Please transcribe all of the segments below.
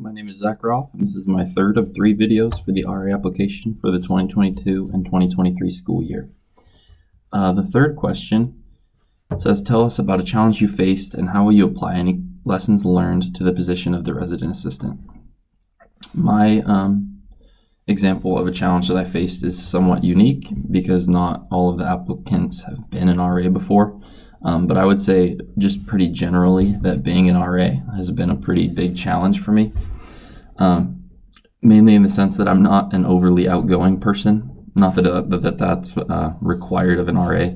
My name is Zach Roth, and this is my third of 3 videos for the RA application for the 2022 and 2023 school year. The third question says, tell us about a challenge you faced and how will you apply any lessons learned to the position of the resident assistant. My example of a challenge that I faced is somewhat unique because not all of the applicants have been an RA before. But I would say just pretty generally that being an RA has been a pretty big challenge for me. Mainly in the sense that I'm not an overly outgoing person. Not that that's required of an RA,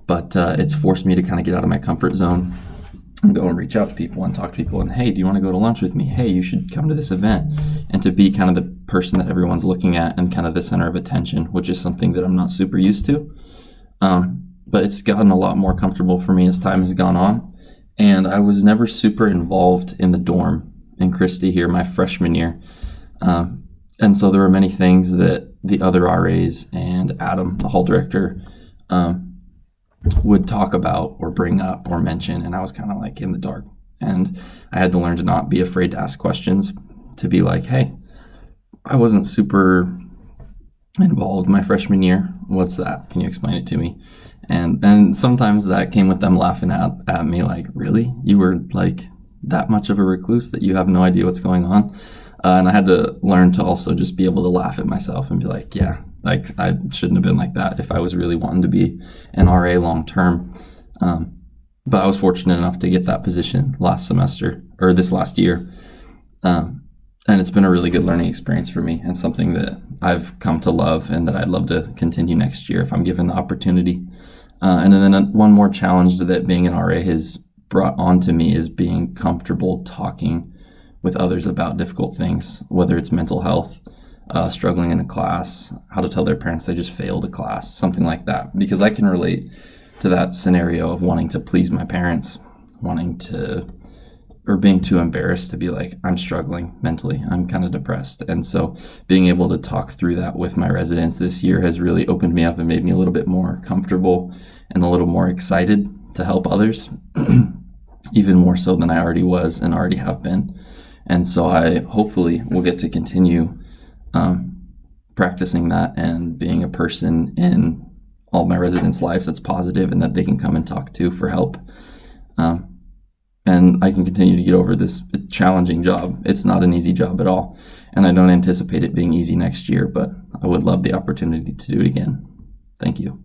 but it's forced me to kind of get out of my comfort zone and go and reach out to people and talk to people and, hey, do you want to go to lunch with me? Hey, you should come to this event. And to be kind of the person that everyone's looking at and kind of the center of attention, which is something that I'm not super used to. But it's gotten a lot more comfortable for me as time has gone on. And I was never super involved in the dorm in Christie here my freshman year. And so there were many things that the other RAs and Adam, the hall director, would talk about or bring up or mention. And I was kind of like in the dark. And I had to learn to not be afraid to ask questions, to be like, hey, I wasn't super involved my freshman year. What's that? Can you explain it to me? And sometimes that came with them laughing at me like, really? You were like that much of a recluse that you have no idea what's going on? And I had to learn to also just be able to laugh at myself and be like, yeah, like I shouldn't have been like that if I was really wanting to be an RA long term. But I was fortunate enough to get that position this last year. And it's been a really good learning experience for me and something that I've come to love and that I'd love to continue next year if I'm given the opportunity. And then one more challenge that being an RA has brought on to me is being comfortable talking with others about difficult things, whether it's mental health, struggling in a class, how to tell their parents they just failed a class, something like that. Because I can relate to that scenario of wanting to please my parents, or being too embarrassed to be like, I'm struggling mentally, I'm kind of depressed. And so being able to talk through that with my residents this year has really opened me up and made me a little bit more comfortable and a little more excited to help others, even more so than I already was and already have been. And so I hopefully will get to continue practicing that and being a person in all my residents' lives that's positive and that they can come and talk to for help. And I can continue to get over this challenging job. It's not an easy job at all. And I don't anticipate it being easy next year, but I would love the opportunity to do it again. Thank you.